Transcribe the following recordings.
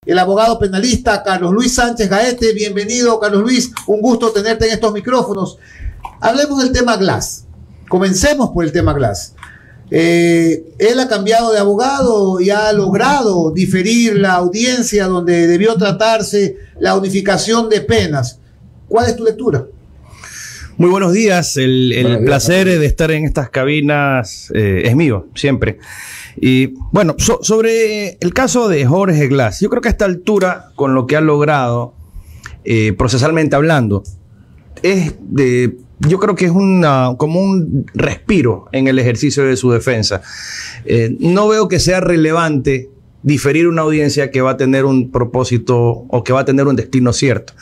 el abogado penalista Carlos Luis Sánchez Gaete. Bienvenido, Carlos Luis, un gusto tenerte en estos micrófonos. Hablemos del tema Glass. Comencemos por el tema Glass. Él ha cambiado de abogado y ha logrado diferir la audiencia donde debió tratarse la unificación de penas. ¿Cuál es tu lectura? Muy buenos días. El placer de estar en estas cabinas es mío, siempre. Y bueno, sobre el caso de Jorge Glass, yo creo que a esta altura, con lo que ha logrado, procesalmente hablando, yo creo que es como un respiro en el ejercicio de su defensa. No veo que sea relevante diferir una audiencia que va a tener un propósito o que va a tener un destino cierto.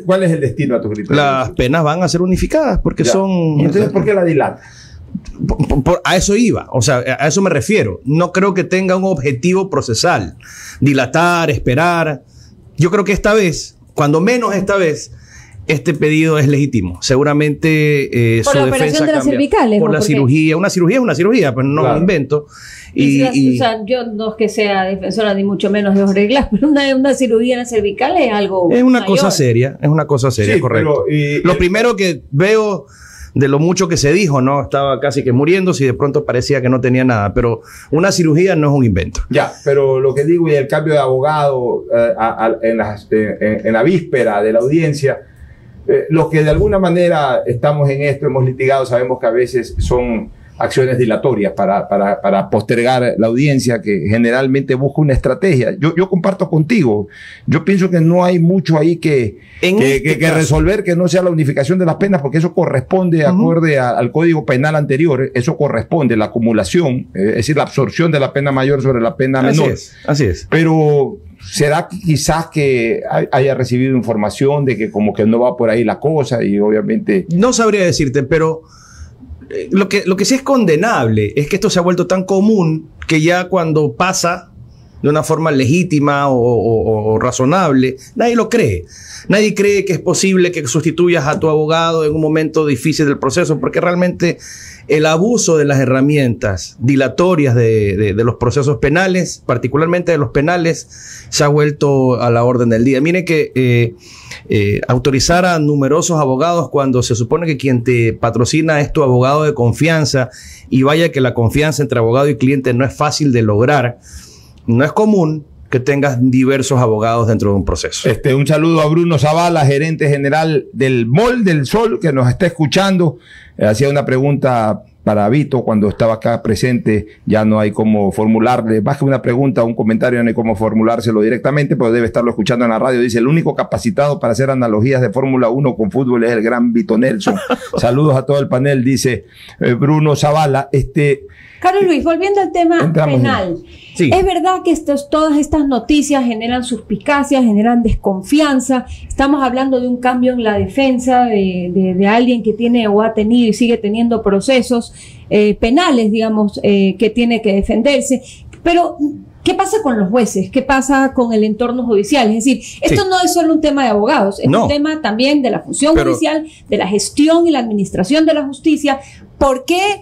¿Cuál es el destino a tu criterio? Las penas van a ser unificadas porque son... Entonces, ¿por qué la dilata? A eso iba, o sea, a eso me refiero. No creo que tenga un objetivo procesal. Dilatar, esperar. Yo creo que esta vez, cuando menos esta vez, este pedido es legítimo. Seguramente por su la defensa operación de las cambia. cervicales. Por la cirugía. Una cirugía es una cirugía, pero no lo invento. O sea, yo no es que sea defensora ni mucho menos de Jorge Glass, pero una cirugía en las cervicales es algo Es una mayor. cosa seria, sí, correcto. Pero, lo primero que veo de lo mucho que se dijo, ¿no? Estaba casi que muriéndose y de pronto parecía que no tenía nada, pero una cirugía no es un invento. Ya, pero lo que digo, y el cambio de abogado en la víspera de la audiencia, los que de alguna manera estamos en esto, hemos litigado, sabemos que a veces son acciones dilatorias para postergar la audiencia, que generalmente busca una estrategia. Yo comparto contigo. Yo pienso que no hay mucho ahí que resolver que no sea la unificación de las penas, porque eso corresponde, acorde al Código Penal anterior, eso corresponde, la acumulación, es decir, la absorción de la pena mayor sobre la pena menor. Así es. Pero será quizás que haya recibido información de que como que no va por ahí la cosa y obviamente... No sabría decirte, pero... Lo que sí es condenable es que esto se ha vuelto tan común que ya cuando pasa de una forma legítima o razonable, nadie lo cree. Nadie cree que es posible que sustituyas a tu abogado en un momento difícil del proceso, porque realmente el abuso de las herramientas dilatorias de los procesos penales, particularmente de los penales, se ha vuelto a la orden del día. Mire que autorizar a numerosos abogados cuando se supone que quien te patrocina es tu abogado de confianza, y vaya que la confianza entre abogado y cliente no es fácil de lograr. No es común que tengas diversos abogados dentro de un proceso. Un saludo a Bruno Zavala, gerente general del Mall del Sol, que nos está escuchando. Hacía una pregunta para Vito cuando estaba acá presente. Ya no hay cómo formularle, más que una pregunta, un comentario, no hay cómo formulárselo directamente, pero debe estarlo escuchando en la radio. Dice: el único capacitado para hacer analogías de Fórmula 1 con fútbol es el gran Vito Nelson. Saludos a todo el panel, dice Bruno Zavala. Carlos Luis, volviendo al tema penal, sí. Es verdad que todas estas noticias generan suspicacias, generan desconfianza. Estamos hablando de un cambio en la defensa de alguien que tiene o ha tenido y sigue teniendo procesos penales, digamos, que tiene que defenderse. Pero ¿qué pasa con los jueces? ¿Qué pasa con el entorno judicial? Es decir, esto no es solo un tema de abogados, es un tema también de la función judicial, de la gestión y la administración de la justicia. ¿Por qué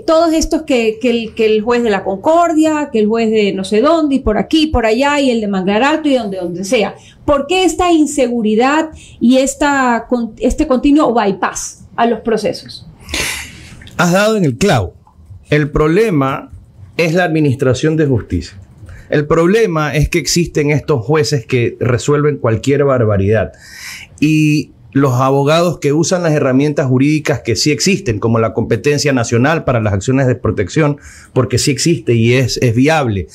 todos estos que el juez de la Concordia, que el juez de no sé dónde, y por aquí, por allá, y el de Manglar Alto, y donde sea? ¿Por qué esta inseguridad y este continuo bypass a los procesos? Has dado en el clavo. El problema es la administración de justicia. El problema es que existen estos jueces que resuelven cualquier barbaridad. Y los abogados que usan las herramientas jurídicas que sí existen, como la competencia nacional para las acciones de protección, porque sí existe y es viable.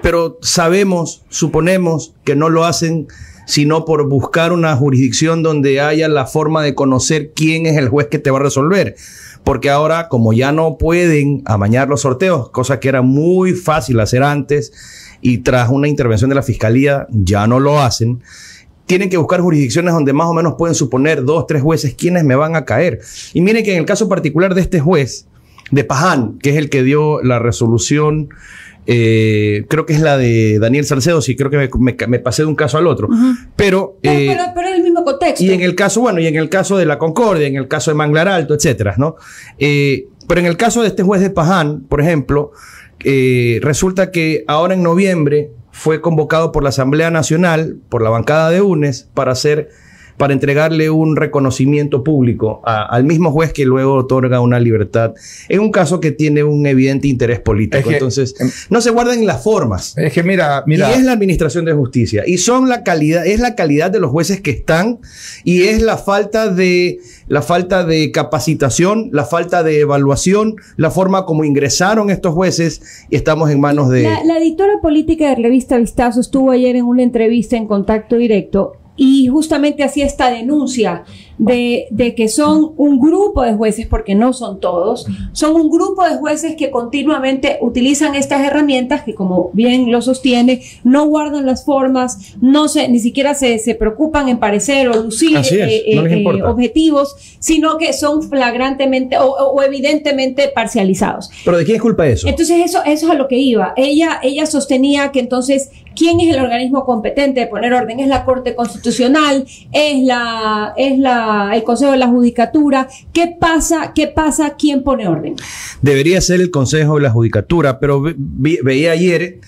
Pero suponemos que no lo hacen sino por buscar una jurisdicción donde haya la forma de conocer quién es el juez que te va a resolver. Porque ahora, como ya no pueden amañar los sorteos, cosa que era muy fácil hacer antes, y tras una intervención de la Fiscalía ya no lo hacen, tienen que buscar jurisdicciones donde más o menos pueden suponer 2, 3 jueces quiénes me van a caer. Y miren que en el caso particular de este juez, de Paján, que es el que dio la resolución, creo que es la de Daniel Salcedo, sí, creo que me pasé de un caso al otro. Pero es el mismo contexto. Y en el caso, y en el caso de la Concordia, en el caso de Manglar Alto, etcétera, ¿no? Pero en el caso de este juez de Paján, por ejemplo, resulta que ahora en noviembre fue convocado por la Asamblea Nacional, por la bancada de UNES, para entregarle un reconocimiento público al mismo juez que luego otorga una libertad en un caso que tiene un evidente interés político. Es que, entonces, no se guardan las formas. Es que mira. Y es la administración de justicia. Y es la calidad de los jueces que están, y es la falta de capacitación, la falta de evaluación, la forma como ingresaron estos jueces, y estamos en manos de... La editora política de Revista Vistazo estuvo ayer en una entrevista en Contacto Directo y justamente hacía esta denuncia de que son un grupo de jueces, porque no son todos, son un grupo de jueces que continuamente utilizan estas herramientas que, como bien lo sostiene, no guardan las formas, ni siquiera se preocupan en parecer o lucir no les importa. objetivos, sino que son flagrantemente o evidentemente parcializados. ¿Pero de quién es culpa eso? Entonces eso es a lo que iba. Ella sostenía que entonces, ¿quién es el organismo competente de poner orden? Es la Corte Constitucional, es el Consejo de la Judicatura. ¿Qué pasa? ¿Quién pone orden? Debería ser el Consejo de la Judicatura, pero veía ayer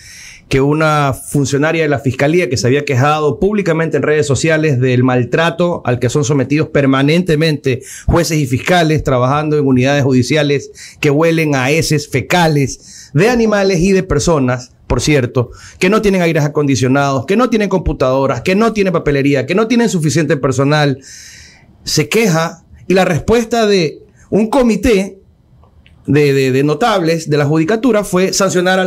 que una funcionaria de la Fiscalía que se había quejado públicamente en redes sociales del maltrato al que son sometidos permanentemente jueces y fiscales trabajando en unidades judiciales que huelen a heces fecales de animales y de personas, por cierto, que no tienen aires acondicionados, que no tienen computadoras, que no tienen papelería, que no tienen suficiente personal. Se queja, y la respuesta de un comité de notables de la judicatura fue sancionar a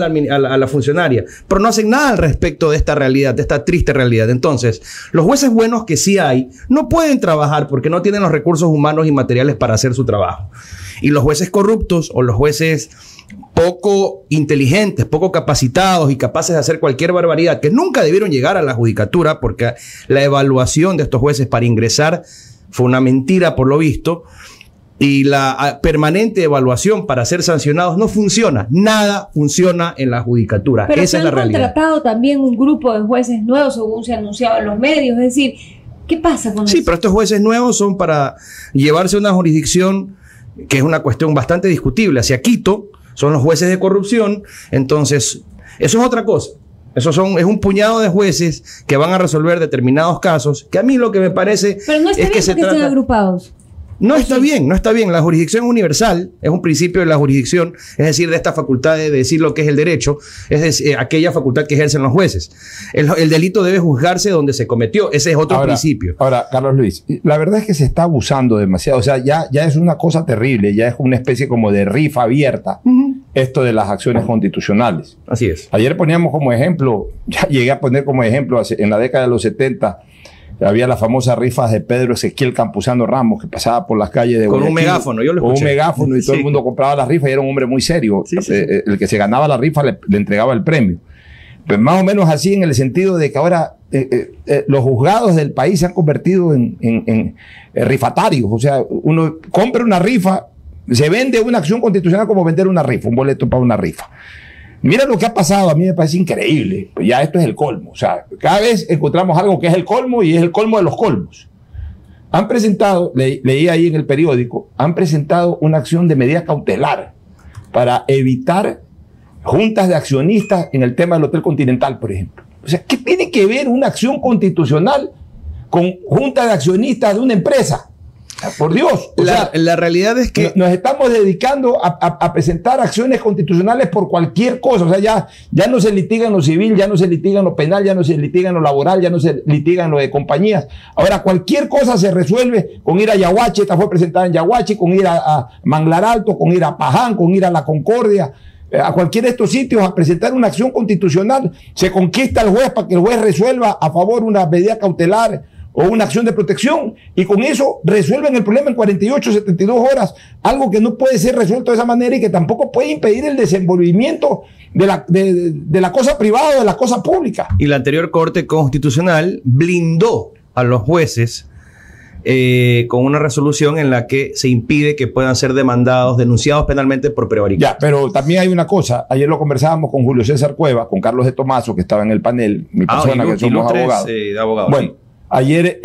la funcionaria, pero no hacen nada al respecto de esta realidad, de esta triste realidad. Entonces, los jueces buenos que sí hay no pueden trabajar porque no tienen los recursos humanos y materiales para hacer su trabajo. Y los jueces corruptos o los jueces poco inteligentes, poco capacitados y capaces de hacer cualquier barbaridad, que nunca debieron llegar a la judicatura, porque la evaluación de estos jueces para ingresar fue una mentira por lo visto, y la permanente evaluación para ser sancionados no funciona. Nada funciona en la judicatura. Pero esa es la realidad. Se han contratado también un grupo de jueces nuevos, según se ha anunciado en los medios. Es decir, ¿qué pasa con eso? Sí, pero estos jueces nuevos son para llevarse una jurisdicción que es una cuestión bastante discutible hacia Quito. Son los jueces de corrupción. Entonces, eso es otra cosa. Es un puñado de jueces que van a resolver determinados casos, que a mí lo que me parece pero no está es bien que se estén trata... agrupados. No está bien, no está bien. La jurisdicción universal es un principio de la jurisdicción, es decir, de esta facultad de decir lo que es el derecho, es decir, aquella facultad que ejercen los jueces. El delito debe juzgarse donde se cometió, ese es otro principio. Ahora, Carlos Luis, la verdad es que se está abusando demasiado, o sea, ya es una cosa terrible, ya es una especie como de rifa abierta, esto de las acciones constitucionales. Así es. Ayer poníamos como ejemplo, ya llegué a poner como ejemplo, en la década de los 70, había las famosas rifas de Pedro Ezequiel Campuzano Ramos, que pasaba por las calles de Guayaquil. Con un megáfono, yo lo escuché. Con un megáfono, y todo el mundo compraba las rifas, y era un hombre muy serio. Sí. El que se ganaba la rifa le entregaba el premio. Pues más o menos así, en el sentido de que ahora los juzgados del país se han convertido en rifatarios. O sea, uno compra una rifa, se vende una acción constitucional como vender una rifa, un boleto para una rifa. Mira lo que ha pasado, a mí me parece increíble. Pues ya esto es el colmo. O sea, cada vez encontramos algo que es el colmo, y es el colmo de los colmos. Han presentado, leí ahí en el periódico, han presentado una acción de medida cautelar para evitar juntas de accionistas en el tema del Hotel Continental, por ejemplo. O sea, ¿qué tiene que ver una acción constitucional con junta de accionistas de una empresa? Por Dios. La realidad es que nos estamos dedicando a presentar acciones constitucionales por cualquier cosa. O sea, ya no se litiga en lo civil, ya no se litiga en lo penal, ya no se litiga en lo laboral, ya no se litiga en lo de compañías. Ahora, cualquier cosa se resuelve con ir a Yaguachi. Esta fue presentada en Yaguachi, con ir a Manglar Alto, con ir a Paján, con ir a La Concordia, a cualquiera de estos sitios a presentar una acción constitucional. Se conquista al juez para que el juez resuelva a favor una medida cautelar o una acción de protección, y con eso resuelven el problema en 48, 72 horas, algo que no puede ser resuelto de esa manera y que tampoco puede impedir el desenvolvimiento de la cosa privada o de la cosa pública. Y la anterior Corte Constitucional blindó a los jueces con una resolución en la que se impide que puedan ser demandados, denunciados penalmente por prevaricato. Ya, pero también hay una cosa, ayer lo conversábamos con Julio César Cueva, con Carlos de Tomaso, que estaba en el panel, mi persona, que somos abogados. Abogados. Bueno, ayer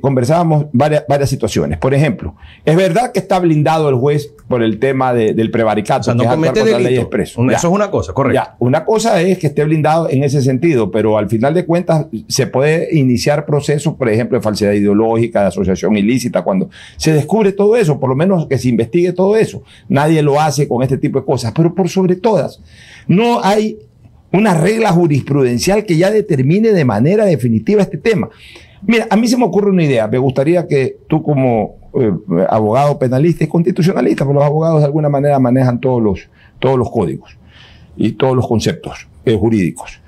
conversábamos varias situaciones. Por ejemplo, es verdad que está blindado el juez por el tema del prevaricato. O sea, no comete delito. Eso es una cosa, correcto. Ya, una cosa es que esté blindado en ese sentido, pero al final de cuentas se puede iniciar procesos, por ejemplo, de falsedad ideológica, de asociación ilícita, cuando se descubre todo eso, por lo menos que se investigue todo eso. Nadie lo hace con este tipo de cosas, pero por sobre todas, no hay una regla jurisprudencial que ya determine de manera definitiva este tema. Mira, a mí se me ocurre una idea. Me gustaría que tú como abogado penalista y constitucionalista, porque los abogados de alguna manera manejan todos los códigos y todos los conceptos jurídicos.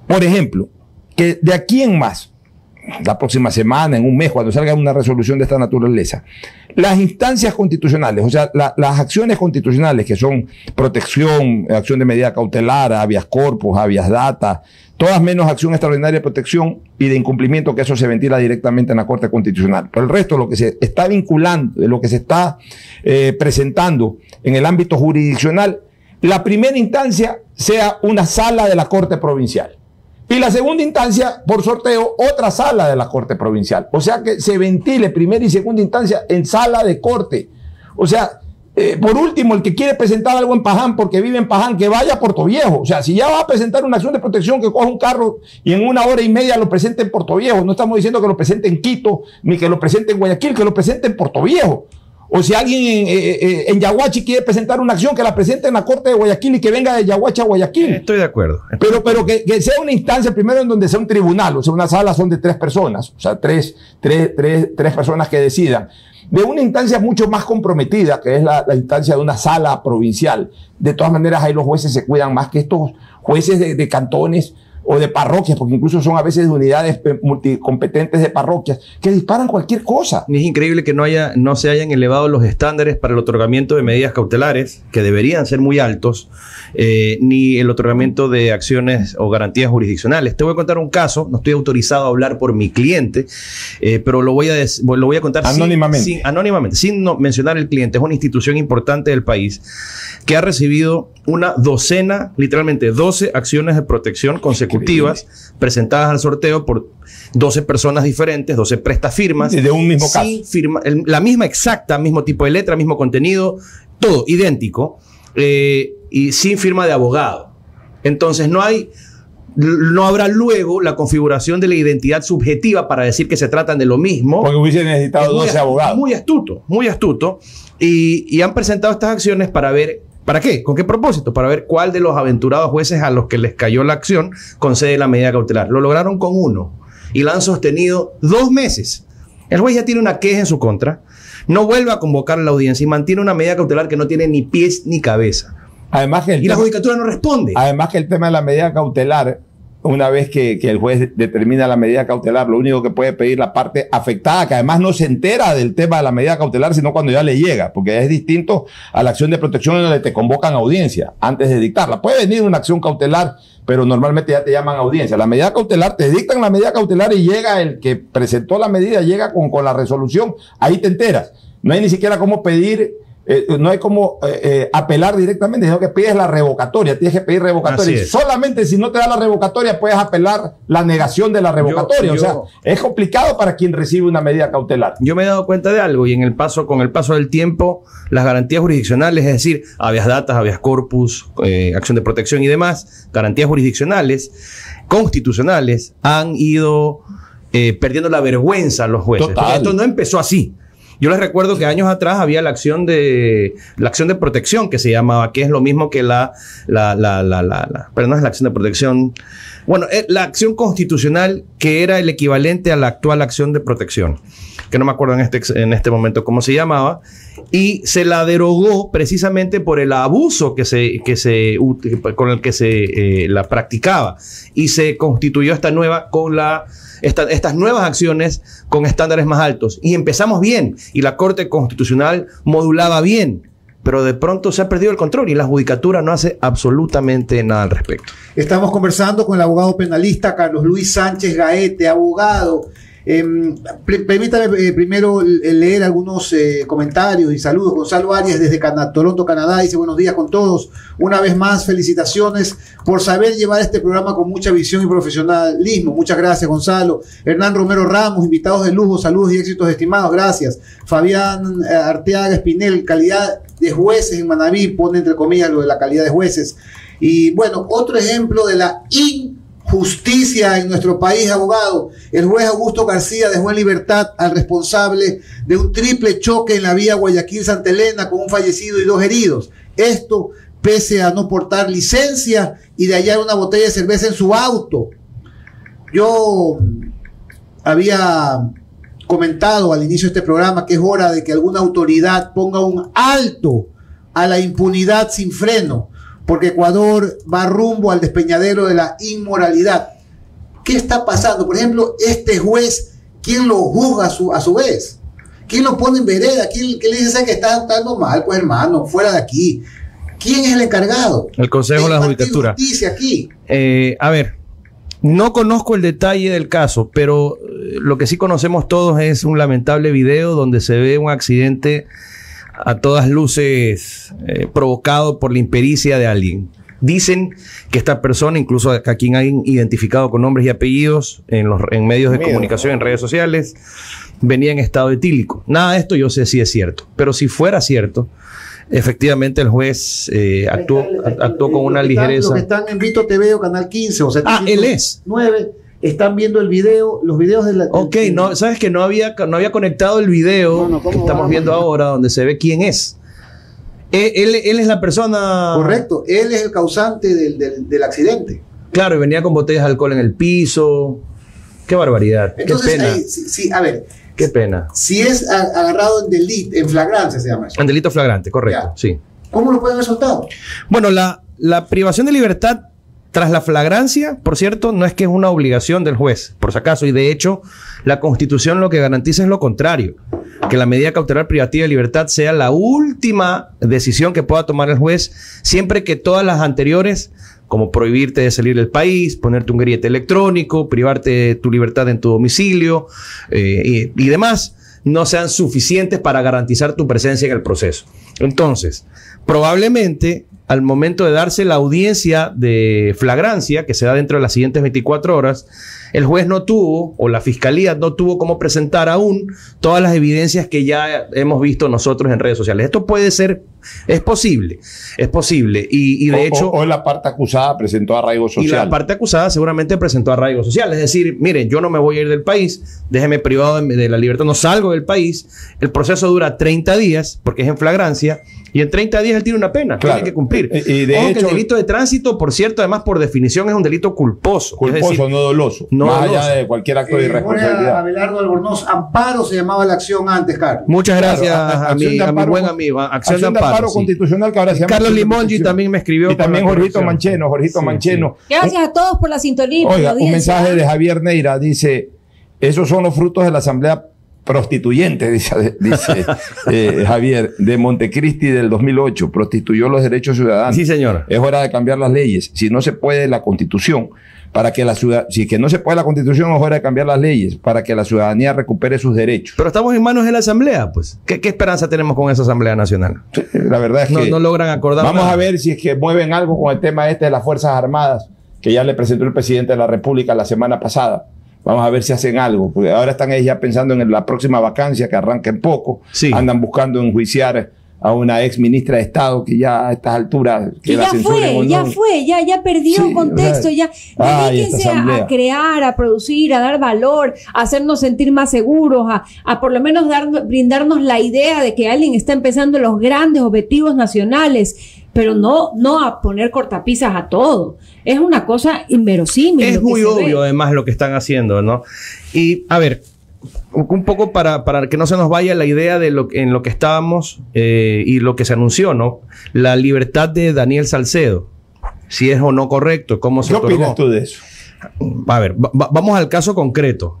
Por ejemplo, que de aquí en más, la próxima semana, en un mes, cuando salga una resolución de esta naturaleza, las instancias constitucionales, o sea, las acciones constitucionales que son protección, acción de medida cautelar, habeas corpus, habeas data, todas menos acción extraordinaria de protección y de incumplimiento, que eso se ventila directamente en la Corte Constitucional. Pero el resto, lo que se está vinculando, lo que se está presentando en el ámbito jurisdiccional, la primera instancia sea una sala de la Corte Provincial. Y la segunda instancia, por sorteo, otra sala de la Corte Provincial. O sea, que se ventile primera y segunda instancia en sala de corte. O sea, por último, el que quiere presentar algo en Paján porque vive en Paján, que vaya a Portoviejo. O sea, si ya va a presentar una acción de protección, que coja un carro y en 1 hora y media lo presente en Portoviejo. No estamos diciendo que lo presente en Quito, ni que lo presente en Guayaquil, que lo presente en Portoviejo. O si alguien en Yaguachi quiere presentar una acción, que la presente en la Corte de Guayaquil y que venga de Yaguachi a Guayaquil. Estoy de acuerdo. Pero que sea una instancia primero en donde sea un tribunal, o sea, una sala son de 3 personas, o sea, tres personas que decidan. De una instancia mucho más comprometida, que es la instancia de una sala provincial. De todas maneras, ahí los jueces se cuidan más que estos jueces de cantones o de parroquias, porque incluso son a veces de unidades multicompetentes de parroquias, que disparan cualquier cosa. Es increíble que no se hayan elevado los estándares para el otorgamiento de medidas cautelares, que deberían ser muy altos, ni el otorgamiento de acciones o garantías jurisdiccionales. Te voy a contar un caso, no estoy autorizado a hablar por mi cliente, pero lo voy a contar anónimamente, sin mencionar el cliente. Es una institución importante del país que ha recibido una docena, literalmente 12 acciones de protección consecutivas presentadas al sorteo por 12 personas diferentes, 12 prestafirmas. De un mismo caso. La misma exacta, mismo tipo de letra, mismo contenido, todo idéntico, y sin firma de abogado. Entonces no habrá luego la configuración de la identidad subjetiva para decir que se tratan de lo mismo. Porque hubiese necesitado 12 abogados. Muy astuto. Y han presentado estas acciones para ver, ¿para qué? ¿Con qué propósito? Para ver cuál de los aventurados jueces a los que les cayó la acción concede la medida cautelar. Lo lograron con uno y la han sostenido 2 meses. El juez ya tiene una queja en su contra, no vuelve a convocar a la audiencia y mantiene una medida cautelar que no tiene ni pies ni cabeza. Además que la judicatura no responde. Además que el tema de la medida cautelar, una vez que el juez determina la medida cautelar, lo único que puede pedir la parte afectada, que además no se entera del tema de la medida cautelar, sino cuando ya le llega, porque es distinto a la acción de protección en donde te convocan a audiencia antes de dictarla. Puede venir una acción cautelar, pero normalmente ya te llaman a audiencia. La medida cautelar, te dictan la medida cautelar y llega el que presentó la medida, llega con la resolución, ahí te enteras. No hay ni siquiera cómo pedir, no hay como apelar directamente, sino que pides la revocatoria, tienes que pedir revocatoria. Solamente si no te da la revocatoria puedes apelar la negación de la revocatoria. O sea, es complicado para quien recibe una medida cautelar. Yo me he dado cuenta de algo y con el paso del tiempo, las garantías jurisdiccionales, es decir, habeas datas, habeas corpus, acción de protección y demás, garantías jurisdiccionales, constitucionales, han ido perdiendo la vergüenza a los jueces. Porque esto no empezó así. Yo les recuerdo que años atrás había la acción de protección que se llamaba, que es lo mismo que pero no es la acción de protección. Bueno, la acción constitucional, que era el equivalente a la actual acción de protección, que no me acuerdo en este momento cómo se llamaba, y se la derogó precisamente por el abuso con el que se la practicaba, y se constituyó esta nueva estas nuevas acciones con estándares más altos. Y empezamos bien, y la Corte Constitucional modulaba bien, pero de pronto se ha perdido el control y la judicatura no hace absolutamente nada al respecto. Estamos conversando con el abogado penalista Carlos Luis Sánchez Gaete, abogado. Permítame primero leer algunos comentarios y saludos. Gonzalo Arias desde Toronto, Canadá, dice buenos días con todos. Una vez más, felicitaciones por saber llevar este programa con mucha visión y profesionalismo. Muchas gracias, Gonzalo. Hernán Romero Ramos, invitados de lujo, saludos y éxitos estimados, gracias. Fabián Arteaga Espinel, calidad de jueces en Manabí, pone entre comillas lo de la calidad de jueces. Y bueno, otro ejemplo de la justicia en nuestro país, abogado. El juez Augusto García dejó en libertad al responsable de un triple choque en la vía Guayaquil-Santa Elena con un fallecido y 2 heridos. Esto pese a no portar licencia y de hallar una botella de cerveza en su auto. Yo había comentado al inicio de este programa que es hora de que alguna autoridad ponga un alto a la impunidad sin freno, porque Ecuador va rumbo al despeñadero de la inmoralidad. ¿Qué está pasando? Por ejemplo, este juez, ¿quién lo juzga a su vez? ¿Quién lo pone en vereda? ¿Quién le dice que está actuando mal? Pues hermano, fuera de aquí. ¿Quién es el encargado? El Consejo de la Judicatura. Justicia aquí. A ver, no conozco el detalle del caso, pero lo que sí conocemos todos es un lamentable video donde se ve un accidente a todas luces provocado por la impericia de alguien. Dicen que esta persona, incluso a quien han identificado con nombres y apellidos en medios de comunicación, en redes sociales, venía en estado etílico. Nada de esto yo sé si es cierto, pero si fuera cierto, efectivamente el juez actuó con una ligereza. Los que están en Vito TV o Canal 15 o 709, él es. están viendo el video, los videos de la... Ok, no, sabes que no había conectado el video que estamos viendo ahora, donde se ve quién es. Él es la persona... Correcto, él es el causante del accidente. Claro, y venía con botellas de alcohol en el piso. Qué barbaridad. Entonces, qué pena. sí, a ver. Qué pena. Si es agarrado en delito, en flagrancia se llama eso. En delito flagrante, correcto, Ya. sí. ¿Cómo lo pueden haber soltado? Bueno, la privación de libertad tras la flagrancia, por cierto, no es que es una obligación del juez, por si acaso, y de hecho, la Constitución lo que garantiza es lo contrario, que la medida cautelar privativa de libertad sea la última decisión que pueda tomar el juez, siempre que todas las anteriores, como prohibirte de salir del país, ponerte un grillete electrónico, privarte de tu libertad en tu domicilio y demás, no sean suficientes para garantizar tu presencia en el proceso. Entonces, probablemente al momento de darse la audiencia de flagrancia, que se da dentro de las siguientes 24 horas, el juez no tuvo, o la fiscalía no tuvo cómo presentar aún todas las evidencias que ya hemos visto nosotros en redes sociales. Esto puede ser, es posible, y de hecho... O la parte acusada presentó arraigo social. Y la parte acusada seguramente presentó arraigo social. Es decir, miren, yo no me voy a ir del país, déjeme privado de la libertad, no salgo del país. El proceso dura 30 días, porque es en flagrancia, y en 30 días él tiene una pena, claro, tiene que cumplir. Y de hecho, que el delito de tránsito, por cierto, además por definición es un delito culposo. Culposo, es decir, no doloso. no más doloso. allá de cualquier acto de irresponsabilidad. Abelardo Albornoz, Amparo se llamaba la acción antes, Carlos. Muchas gracias Claro, a mi buen amigo. Acción de Amparo, sí. Constitucional que ahora se llama Carlos Acción de Limongi Protección. también me escribió. Y también con la Jorgito corrección. Mancheno. Gracias a todos por la sintonía. por la Oiga, un audiencia. mensaje de Javier Neira dice: esos son los frutos de la asamblea prostituyente, dice Javier, de Montecristi del 2008, prostituyó los derechos ciudadanos. Sí, señor. Es hora de cambiar las leyes. Si no se puede la Constitución, para que la ciudad, si que no se puede la Constitución, es hora de cambiar las leyes para que la ciudadanía recupere sus derechos. Pero estamos en manos de la Asamblea, pues. ¿Qué esperanza tenemos con esa Asamblea Nacional? La verdad es que No logran acordar vamos nada. a ver si es que mueven algo con el tema este de las Fuerzas Armadas, que ya le presentó el presidente de la República la semana pasada. Vamos a ver si hacen algo, porque ahora están ellos ya pensando en la próxima vacancia que arranca en poco. Sí. Andan buscando enjuiciar a una ex ministra de Estado que ya a estas alturas que Y la censuren o no. ya perdió Sí, contexto, o sea, ya. ay, Dedíquense esta asamblea. a crear, a producir, a dar valor, a hacernos sentir más seguros, a por lo menos brindarnos la idea de que alguien está empezando los grandes objetivos nacionales, pero no a poner cortapisas a todo. Es una cosa inverosímil. Es lo que muy se obvio, ve. además, lo que están haciendo, ¿no? Y, a ver, un poco para que no se nos vaya la idea de en lo que estábamos y lo que se anunció, ¿no? La libertad de Daniel Salcedo. Si es o no correcto, cómo se ¿Qué otorgó. opinas tú de eso? A ver, vamos al caso concreto.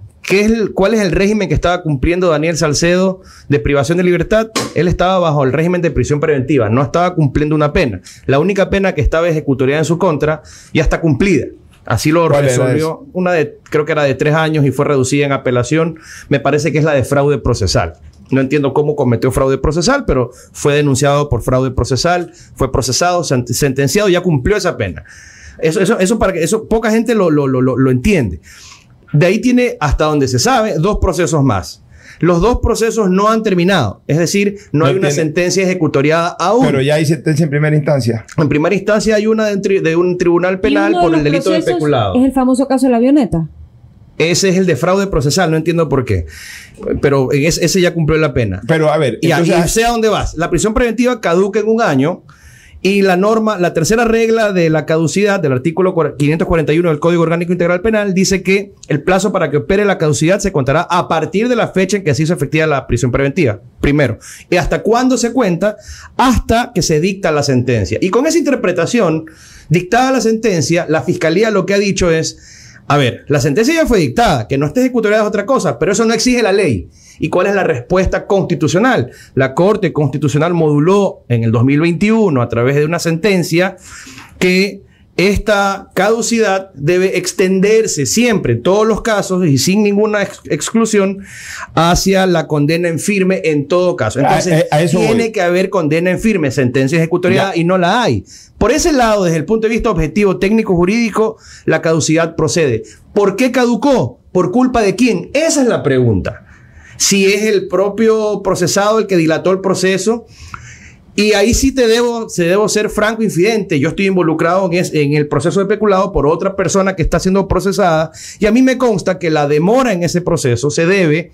¿Cuál es el régimen que estaba cumpliendo Daniel Salcedo de privación de libertad? Él estaba bajo el régimen de prisión preventiva, no estaba cumpliendo una pena. La única pena que estaba ejecutoriada en su contra ya está cumplida. Así lo ¿Cuál era resolvió. Creo que era de 3 años y fue reducida en apelación. Me parece que es la de fraude procesal. No entiendo cómo cometió fraude procesal, pero fue denunciado por fraude procesal, fue procesado, sentenciado, ya cumplió esa pena. Eso poca gente lo entiende. De ahí tiene, hasta donde se sabe, 2 procesos más. Los 2 procesos no han terminado. Es decir, no hay una sentencia ejecutoriada aún. Pero ya hay sentencia en primera instancia. En primera instancia hay una de un tribunal penal por el delito de peculado. ¿Es el famoso caso de la avioneta? Ese es el de fraude procesal, no entiendo por qué. Pero ese ya cumplió la pena. Pero a ver, y sé a dónde vas. La prisión preventiva caduca en 1 año y la tercera regla de la caducidad del artículo 541 del Código Orgánico Integral Penal dice que el plazo para que opere la caducidad se contará a partir de la fecha en que se hizo efectiva la prisión preventiva. Primero. ¿Y hasta cuándo se cuenta? Hasta que se dicta la sentencia. Y con esa interpretación, dictada la sentencia, la Fiscalía lo que ha dicho es: a ver, la sentencia ya fue dictada, que no esté ejecutoriada es otra cosa, pero eso no exige la ley. ¿Y cuál es la respuesta constitucional? La Corte Constitucional moduló en el 2021 a través de una sentencia que esta caducidad debe extenderse siempre, en todos los casos y sin ninguna exclusión, hacia la condena en firme en todo caso. Entonces, tiene que haber condena en firme, sentencia ejecutoriada, y no la hay. Por ese lado, desde el punto de vista objetivo, técnico, jurídico, la caducidad procede. ¿Por qué caducó? ¿Por culpa de quién? Esa es la pregunta. Si es el propio procesado el que dilató el proceso. Y ahí sí debo ser franco e infidente. Yo estoy involucrado en el proceso de peculado por otra persona que está siendo procesada, y a mí me consta que la demora en ese proceso se debe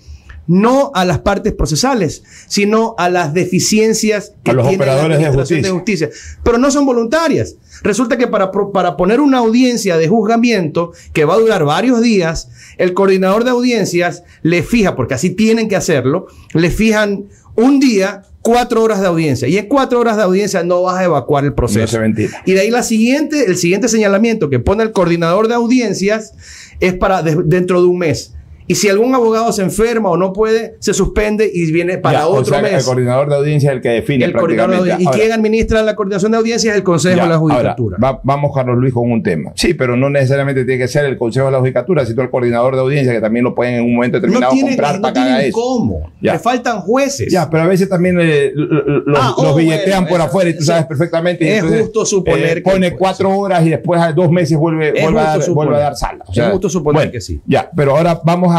no a las partes procesales, sino a las deficiencias que tiene la Administración de Justicia. Pero no son voluntarias. Resulta que para poner una audiencia de juzgamiento que va a durar varios días, el coordinador de audiencias le fija, porque así tienen que hacerlo, le fijan un día, 4 horas de audiencia. Y en 4 horas de audiencia no vas a evacuar el proceso. No se mentira. Y de ahí el siguiente señalamiento que pone el coordinador de audiencias es para dentro de 1 mes. Y si algún abogado se enferma o no puede, se suspende y viene para otro mes. El coordinador de audiencia es el que define prácticamente. ¿Y quién administra la coordinación de audiencias? El Consejo de la Judicatura. Ahora, vamos, Carlos Luis, con un tema. Sí, pero no necesariamente tiene que ser el Consejo de la Judicatura, sino el coordinador de audiencia, que también lo pueden en un momento determinado comprar para que haga eso. ¿Cómo? Le faltan jueces. Ya, pero a veces también los billetean por afuera, y tú sabes perfectamente. Es justo suponer que pone 4 horas y después a 2 meses vuelve a dar sala. O sea, es justo suponer que sí. Ya, pero ahora vamos a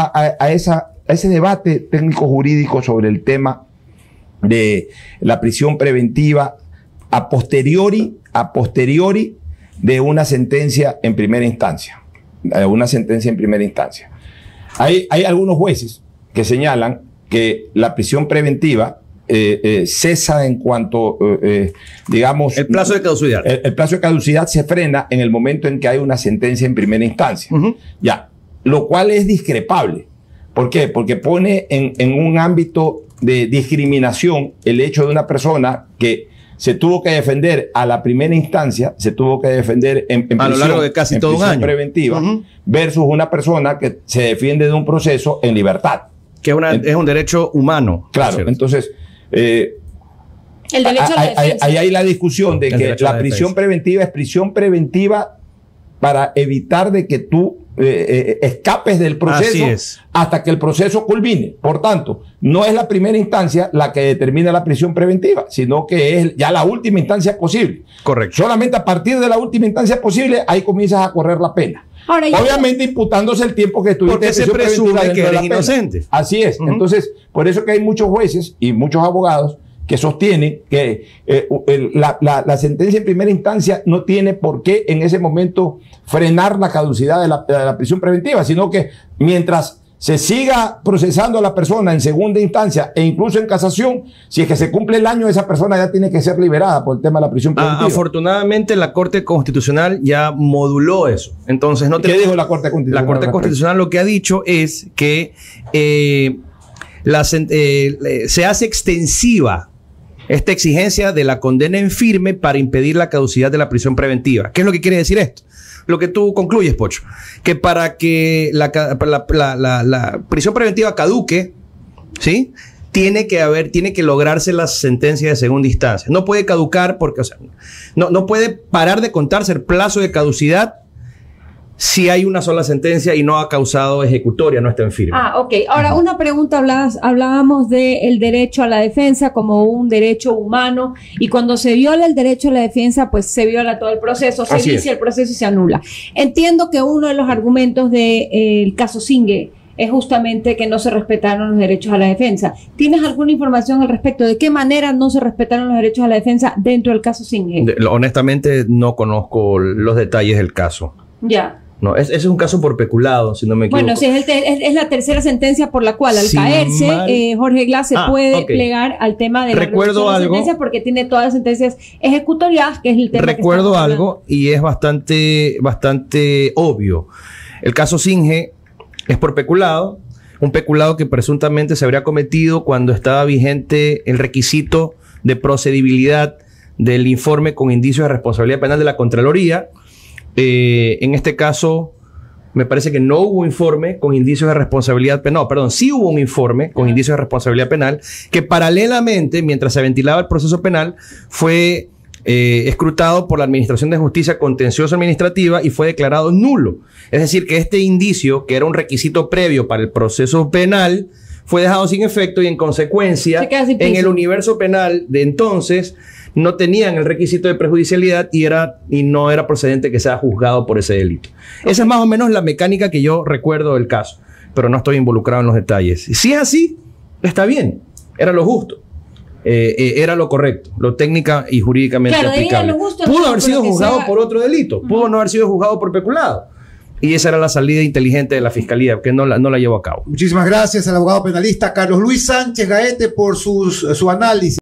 ese debate técnico-jurídico sobre el tema de la prisión preventiva a posteriori de una sentencia en primera instancia. Hay algunos jueces que señalan que la prisión preventiva cesa en cuanto, digamos... El plazo de caducidad. El plazo de caducidad se frena en el momento en que hay una sentencia en primera instancia. Ya, lo cual es discrepable. ¿Por qué? Porque pone en un ámbito de discriminación el hecho de una persona que se tuvo que defender a la primera instancia, se tuvo que defender en prisión, a lo largo de casi todo un año preventiva, versus una persona que se defiende de un proceso en libertad. Que es un derecho humano. Claro, entonces... el derecho a la defensa. Ahí hay la discusión de que la prisión preventiva es prisión preventiva para evitar de que tú escapes del proceso hasta que el proceso culmine. Por tanto, no es la primera instancia la que determina la prisión preventiva, sino que es ya la última instancia posible. Correcto. Solamente a partir de la última instancia posible, ahí comienzas a correr la pena. Ahora, obviamente imputándose el tiempo que estuviste porque se presume que eres inocente. Así es. Entonces, por eso que hay muchos jueces y muchos abogados que sostienen que la sentencia en primera instancia no tiene por qué en ese momento frenar la caducidad de la prisión preventiva, sino que mientras se siga procesando a la persona en segunda instancia e incluso en casación, si es que se cumple el año, esa persona ya tiene que ser liberada por el tema de la prisión preventiva. Afortunadamente la Corte Constitucional ya moduló eso. Entonces, ¿qué dijo la Corte Constitucional? La Corte Constitucional lo que ha dicho es que se hace extensiva esta exigencia de la condena en firme para impedir la caducidad de la prisión preventiva. ¿Qué es lo que quiere decir esto? Lo que tú concluyes, Pocho, que para que la prisión preventiva caduque, ¿sí?, tiene que lograrse la sentencia de segunda instancia. No puede caducar porque, no puede parar de contarse el plazo de caducidad si hay una sola sentencia y no ha causado ejecutoria, no está en firme. Ok. Ahora, una pregunta, hablábamos del derecho a la defensa como un derecho humano, y cuando se viola el derecho a la defensa, pues se viola todo el proceso, se inicia el proceso y se anula. Entiendo que uno de los argumentos del caso Singue es justamente que no se respetaron los derechos a la defensa. ¿Tienes alguna información al respecto? ¿De qué manera no se respetaron los derechos a la defensa dentro del caso Singue? Honestamente, no conozco los detalles del caso. Ya. No, ese es un caso por peculado, si no me equivoco. Bueno, sí, es la tercera sentencia por la cual, al caerse, Jorge Glass se puede plegar al tema de la sentencia, porque tiene todas las sentencias ejecutoriadas, que es el tema. Recuerdo algo, y es bastante obvio. El caso Singe es por peculado, un peculado que presuntamente se habría cometido cuando estaba vigente el requisito de procedibilidad del informe con indicios de responsabilidad penal de la Contraloría. En este caso, me parece que no hubo informe con indicios de responsabilidad penal. Perdón, sí hubo un informe con indicios de responsabilidad penal que paralelamente, mientras se ventilaba el proceso penal, fue escrutado por la Administración de Justicia Contencioso Administrativa y fue declarado nulo. Es decir, que este indicio, que era un requisito previo para el proceso penal, fue dejado sin efecto y en consecuencia, en el universo penal de entonces, no tenían el requisito de prejudicialidad y no era procedente que sea juzgado por ese delito. Esa es más o menos la mecánica que yo recuerdo del caso, pero no estoy involucrado en los detalles. Si es así, está bien, era lo justo, era lo correcto, lo técnica y jurídicamente aplicable. Pudo haber sido juzgado por otro delito, pudo no haber sido juzgado por peculado. Y esa era la salida inteligente de la Fiscalía, que no la llevó a cabo. Muchísimas gracias al abogado penalista Carlos Luis Sánchez Gaete por su análisis.